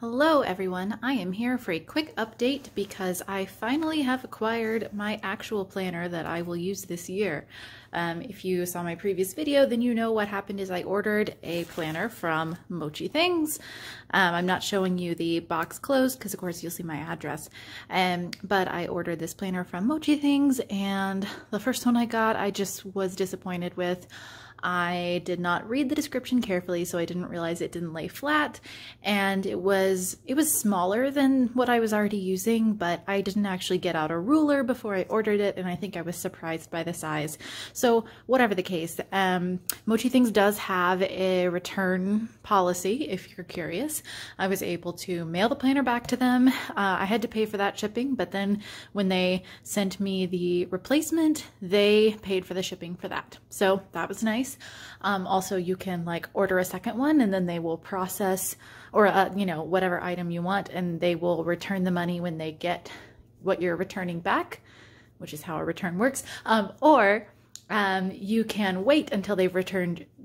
Hello everyone, I am here for a quick update because I finally have acquired my actual planner that I will use this year. If you saw my previous video, then you know what happened is I ordered a planner from MochiThings. I'm not showing you the box closed because of course you'll see my address, but I ordered this planner from MochiThings, and the first one I got I just was disappointed with. I did not read the description carefully, so I didn't realize it didn't lay flat, and it was smaller than what I was already using, but I didn't actually get out a ruler before I ordered it, and I think I was surprised by the size. So whatever the case, MochiThings does have a return policy if you're curious. I was able to mail the planner back to them. I had to pay for that shipping, but then when they sent me the replacement, they paid for the shipping for that. So that was nice. Also, you can like order a second one and then they will process, or you know, whatever item you want, and they will return the money when they get what you're returning back, which is how a return works. Or you can wait until they've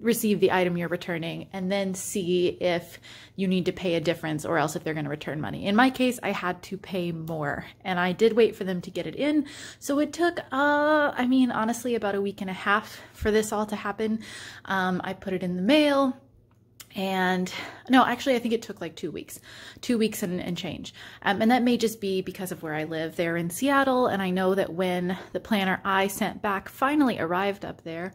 received the item you're returning and then see if you need to pay a difference, or else if they're going to return money. In my case, I had to pay more, and I did wait for them to get it in. So it took, I mean, honestly, about a week and a half for this all to happen. I put it in the mail. And no, actually, I think it took like 2 weeks, 2 weeks and change. And that may just be because of where I live. They're in Seattle, and I know that when the planner I sent back finally arrived up there,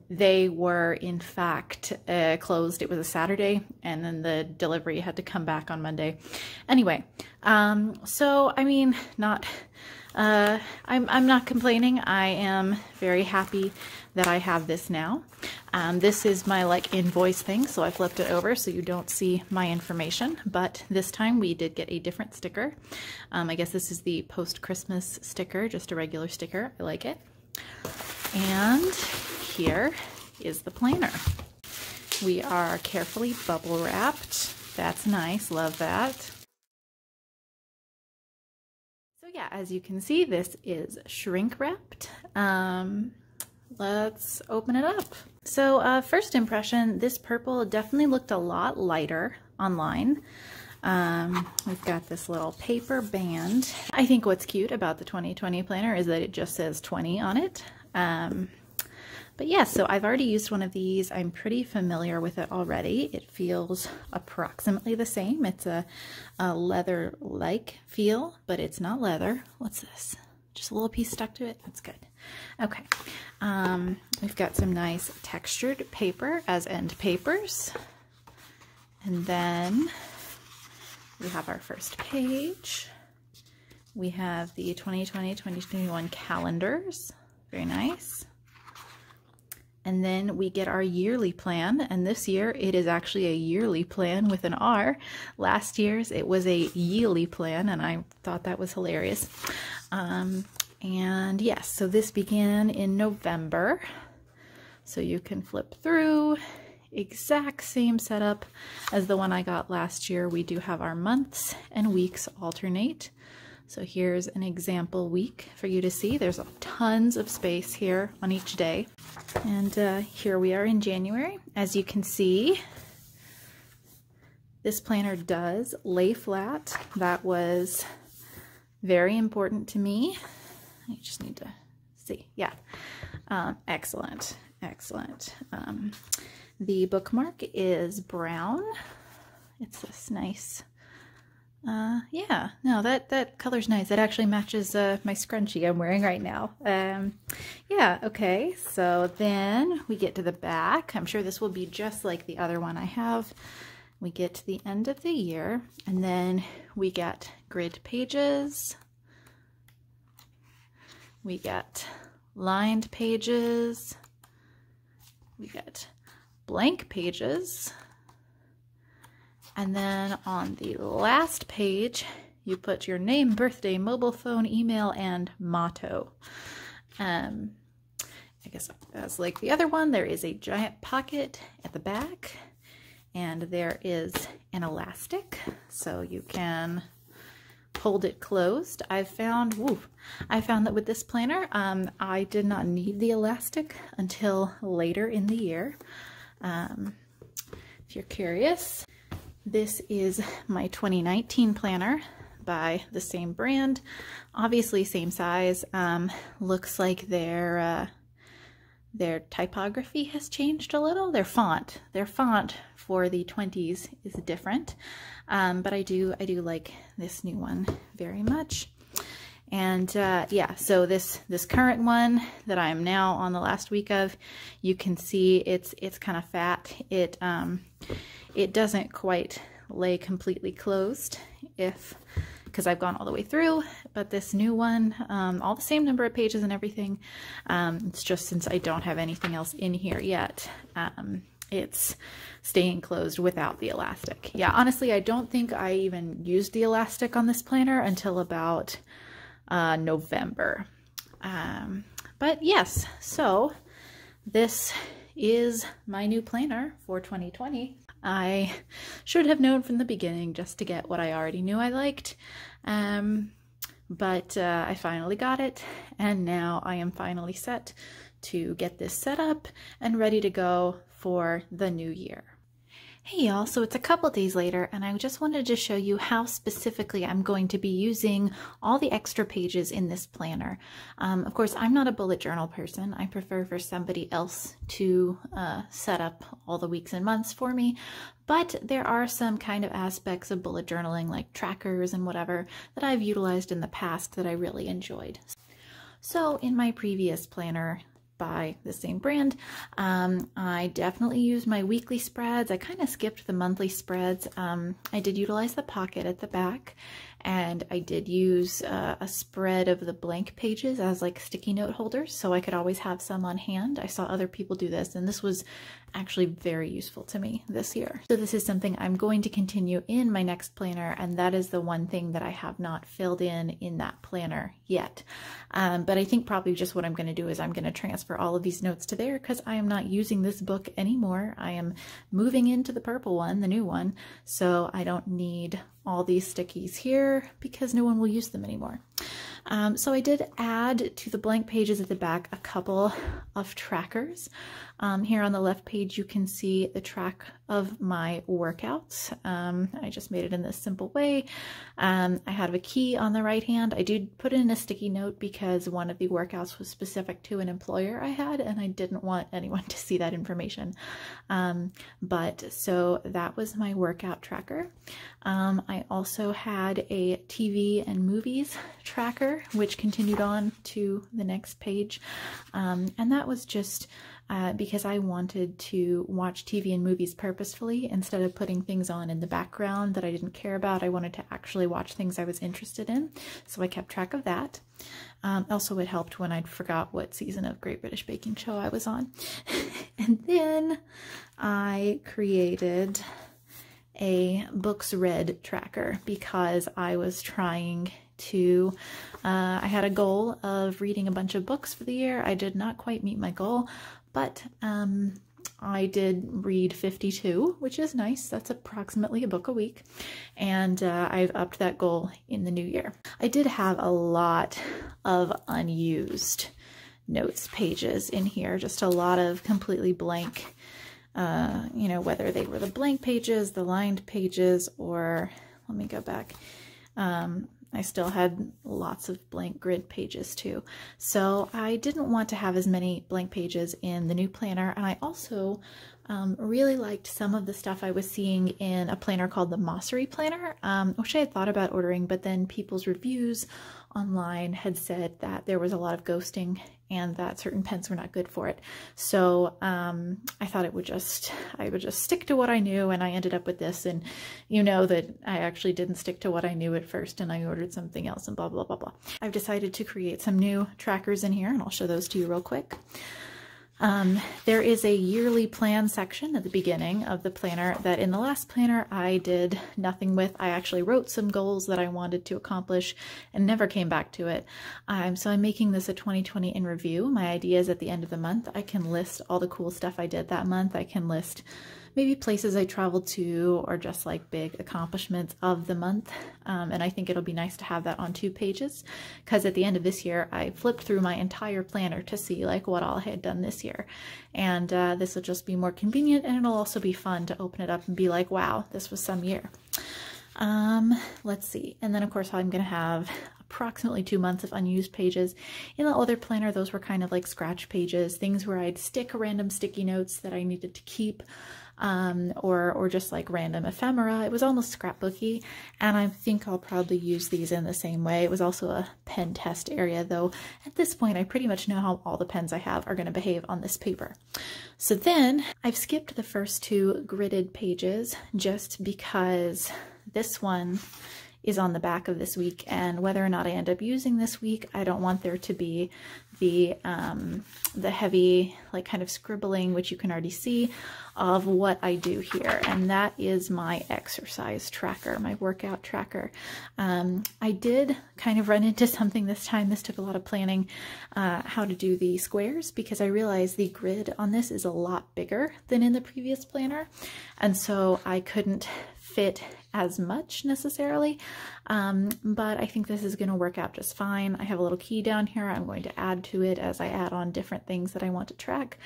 they were in fact closed. It was a Saturday, and then the delivery had to come back on Monday. Anyway, so I mean, I'm not complaining. I am very happy that I have this now. This is my like invoice thing, so I flipped it over so you don't see my information, but this time we did get a different sticker. I guess this is the post-Christmas sticker, just a regular sticker. I like it. And here is the planner. We are carefully bubble wrapped. That's nice, love that. So yeah, as you can see, this is shrink wrapped. Let's open it up. So first impression, this purple definitely looked a lot lighter online. We've got this little paper band. I think what's cute about the 2020 planner is that it just says 20 on it. But yeah, so I've already used one of these. I'm pretty familiar with it already. It feels approximately the same. It's a leather-like feel, but it's not leather. What's this? Just a little piece stuck to it? That's good. Okay. We've got some nice textured paper as end papers. And then we have our first page. We have the 2020-2021 calendars. Very nice. And then we get our yearly plan, and this year it is actually a yearly plan with an R. Last year's it was a yearly plan, and I thought that was hilarious. And yes, so this began in November, so you can flip through. Exact same setup as the one I got last year. We do have our months and weeks alternate. So here's an example week for you to see. There's tons of space here on each day. And here we are in January. As you can see, this planner does lay flat. That was very important to me. I just need to see. Yeah. Excellent. Excellent. The bookmark is brown. It's this nice... yeah, no, that color's nice. That actually matches my scrunchie I'm wearing right now. Yeah, okay, so then we get to the back. I'm sure this will be just like the other one I have. We get to the end of the year, and then we get grid pages. We get lined pages. We get blank pages. And then on the last page, you put your name, birthday, mobile phone, email, and motto. I guess as like the other one, there is a giant pocket at the back, and there is an elastic, so you can hold it closed. I found that with this planner, I did not need the elastic until later in the year. If you're curious. This is my 2019 planner by the same brand, obviously same size. Looks like their typography has changed a little. Their font for the 20s is different, but I do like this new one very much. And yeah, so this current one that I'm now on the last week of, you can see it's kind of fat. It doesn't quite lay completely closed because I've gone all the way through, but this new one, all the same number of pages and everything. It's just since I don't have anything else in here yet, it's staying closed without the elastic. Yeah, honestly, I don't think I even used the elastic on this planner until about November. But yes, so this is my new planner for 2020. I should have known from the beginning just to get what I already knew I liked, but I finally got it, and now I am finally set to get this set up and ready to go for the new year. Hey y'all, so it's a couple days later, and I just wanted to show you how specifically I'm going to be using all the extra pages in this planner. Of course, I'm not a bullet journal person. I prefer for somebody else to set up all the weeks and months for me, but there are some kind of aspects of bullet journaling, like trackers and whatever, that I've utilized in the past that I really enjoyed. So in my previous planner, by the same brand, I definitely used my weekly spreads. I kind of skipped the monthly spreads. I did utilize the pocket at the back, and I did use a spread of the blank pages as like sticky note holders, so I could always have some on hand. I saw other people do this, and this was actually very useful to me this year. So this is something I'm going to continue in my next planner, and that is the one thing that I have not filled in that planner yet. But I think probably just what I'm going to do is I'm going to transfer all of these notes to there, because I am not using this book anymore. I am moving into the purple one, the new one, so I don't need all these stickies here because no one will use them anymore. So I did add to the blank pages at the back a couple of trackers. Here on the left page you can see the track of my workouts. I just made it in this simple way. I have a key on the right hand. I did put in a sticky note because one of the workouts was specific to an employer I had, and I didn't want anyone to see that information. But so that was my workout tracker. I also had a TV and movies tracker, which continued on to the next page. And that was just because I wanted to watch TV and movies purposefully instead of putting things on in the background that I didn't care about. I wanted to actually watch things I was interested in, so I kept track of that. Also, it helped when I forgot what season of Great British Baking Show I was on. And then I created a books read tracker because I was trying to, I had a goal of reading a bunch of books for the year. I did not quite meet my goal, but I did read 52, which is nice. That's approximately a book a week. And I've upped that goal in the new year. I did have a lot of unused notes pages in here, just a lot of completely blank, you know, whether they were the blank pages, the lined pages, or let me go back. I still had lots of blank grid pages too. So I didn't want to have as many blank pages in the new planner. And I also really liked some of the stuff I was seeing in a planner called the Mosseri Planner, which I had thought about ordering, but then people's reviews online had said that there was a lot of ghosting and that certain pens were not good for it. So I thought I would just stick to what I knew, and I ended up with this. And you know that I actually didn't stick to what I knew at first, and I ordered something else, and blah, blah, blah, blah. I've decided to create some new trackers in here, and I'll show those to you real quick. There is a yearly plan section at the beginning of the planner that in the last planner I did nothing with. I actually wrote some goals that I wanted to accomplish and never came back to it. So I'm making this a 2020 in review. My idea is at the end of the month I can list all the cool stuff I did that month. I can list maybe places I traveled to, or just like big accomplishments of the month. And I think it'll be nice to have that on 2 pages, because at the end of this year, I flipped through my entire planner to see like what all I had done this year. year. And this will just be more convenient, and it'll also be fun to open it up and be like, wow, this was some year. Let's see. And then of course I'm going to have approximately 2 months of unused pages. In the other planner, those were kind of like scratch pages, things where I'd stick random sticky notes that I needed to keep, or just like random ephemera. It was almost scrapbooky, and I think I'll probably use these in the same way. It was also a pen test area, though at this point I pretty much know how all the pens I have are going to behave on this paper. So then I've skipped the first 2 gridded pages just because this one is on the back of this week, and whether or not I end up using this week, I don't want there to be the heavy like kind of scribbling, which you can already see, of what I do here. And that is my exercise tracker, my workout tracker. I did kind of run into something this time. This took a lot of planning, how to do the squares, because I realized the grid on this is a lot bigger than in the previous planner, and so I couldn't fit as much necessarily, but I think this is going to work out just fine. I have a little key down here I'm going to add to it as I add on different things that I want to track,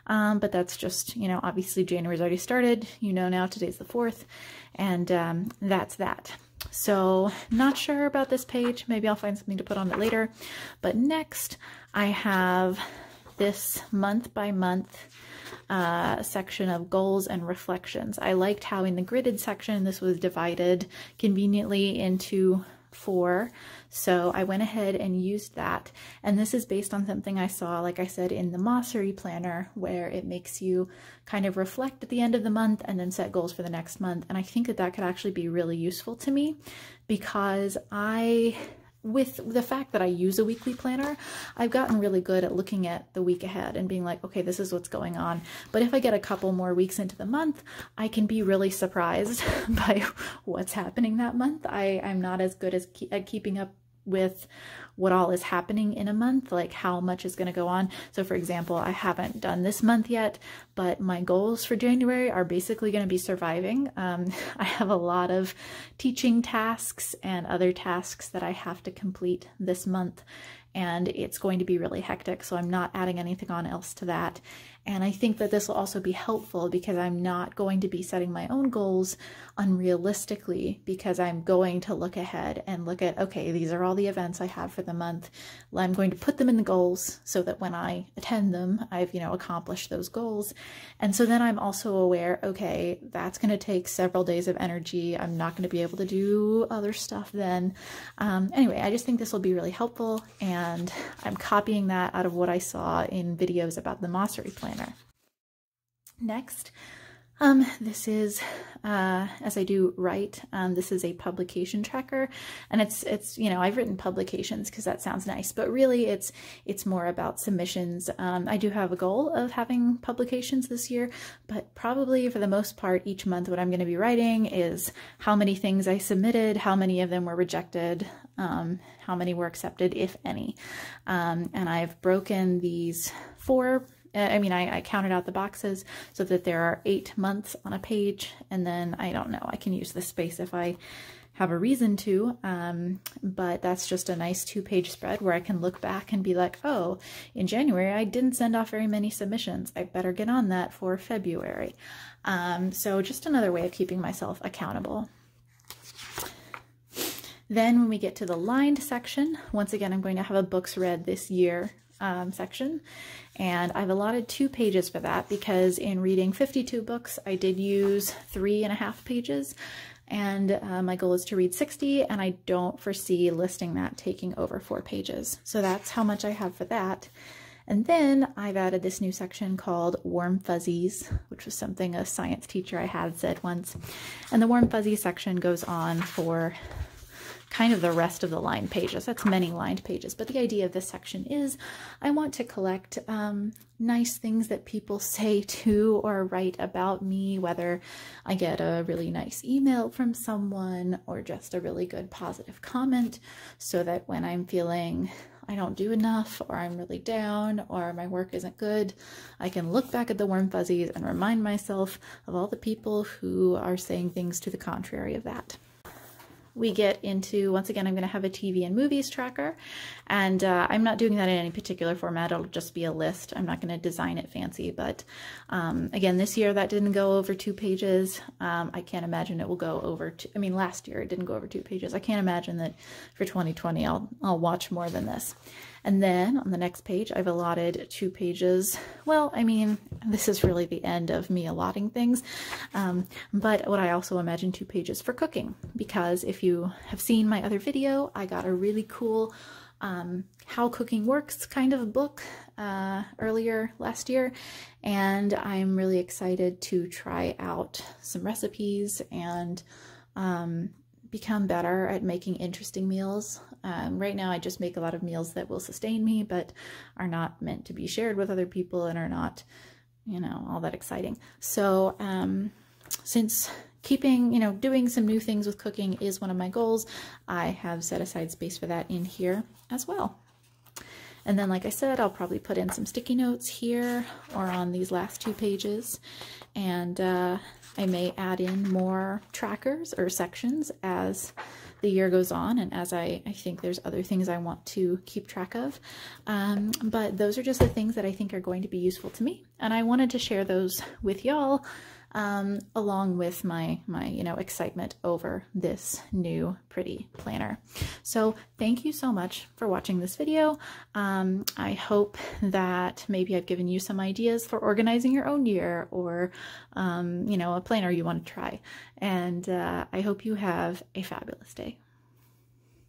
but that's just, you know, obviously January's already started, you know, now today's the 4th, and that's that. So not sure about this page. Maybe I'll find something to put on it later, but next I have this month by month section of goals and reflections. I liked how in the gridded section this was divided conveniently into 4, so I went ahead and used that, and this is based on something I saw, like I said, in the MochiThings planner, where it makes you kind of reflect at the end of the month and then set goals for the next month. And I think that that could actually be really useful to me, because with the fact that I use a weekly planner, I've gotten really good at looking at the week ahead and being like, okay, this is what's going on. But if I get a couple more weeks into the month, I can be really surprised by what's happening that month. I'm not as good at keeping up with what all is happening in a month, like how much is going to go on. So for example, I haven't done this month yet, but my goals for January are basically going to be surviving. I have a lot of teaching tasks and other tasks that I have to complete this month, and it's going to be really hectic, so I'm not adding anything on else to that. And I think that this will also be helpful because I'm not going to be setting my own goals unrealistically, because I'm going to look ahead and look at, okay, these are all the events I have for the month. I'm going to put them in the goals so that when I attend them, I've, you know, accomplished those goals. And so then I'm also aware, okay, that's going to take several days of energy. I'm not going to be able to do other stuff then. Anyway, I just think this will be really helpful, and I'm copying that out of what I saw in videos about the MochiThings planner. Next, this is, as I do write, this is a publication tracker, and it's, you know, I've written publications because that sounds nice, but really it's more about submissions. I do have a goal of having publications this year, but probably for the most part, each month what I'm going to be writing is how many things I submitted, how many of them were rejected, how many were accepted, if any. And I've broken these 4, I counted out the boxes so that there are 8 months on a page, and then I don't know, I can use this space if I have a reason to, but that's just a nice 2-page spread where I can look back and be like, oh, in January I didn't send off very many submissions. I better get on that for February. So just another way of keeping myself accountable. Then when we get to the lined section, once again, I'm going to have a books read this year section, and I've allotted 2 pages for that because in reading 52 books, I did use 3.5 pages, and my goal is to read 60, and I don't foresee listing that taking over 4 pages. So that's how much I have for that. And then I've added this new section called Warm Fuzzies, which was something a science teacher I had said once. And the Warm Fuzzies section goes on for kind of the rest of the lined pages. That's many lined pages, but the idea of this section is I want to collect nice things that people say to or write about me, whether I get a really nice email from someone or just a really good positive comment, so that when I'm feeling I don't do enough, or I'm really down, or my work isn't good, I can look back at the Warm Fuzzies and remind myself of all the people who are saying things to the contrary of that. we get into, once again, I'm going to have a TV and movies tracker, and I'm not doing that in any particular format. It'll just be a list. I'm not going to design it fancy, but again, this year that didn't go over 2 pages. I can't imagine it will go over I mean, last year it didn't go over 2 pages. I can't imagine that for 2020 I'll watch more than this. And then on the next page, I've allotted 2 pages. Well, I mean, this is really the end of me allotting things. But what I also imagine 2 pages for cooking, because if you have seen my other video, I got a really cool how cooking works kind of book earlier last year. And I'm really excited to try out some recipes and become better at making interesting meals. Right now I just make a lot of meals that will sustain me, but are not meant to be shared with other people and are not, you know, all that exciting. So since keeping, you know, doing some new things with cooking is one of my goals, I have set aside space for that in here as well. And then, like I said, I'll probably put in some sticky notes here or on these last 2 pages. And I may add in more trackers or sections as the year goes on, and as I think there's other things I want to keep track of. But those are just the things that I think are going to be useful to me. And I wanted to share those with y'all, along with my you know, excitement over this new pretty planner. So thank you so much for watching this video. I hope that maybe I've given you some ideas for organizing your own year, or you know, a planner you want to try. And I hope you have a fabulous day.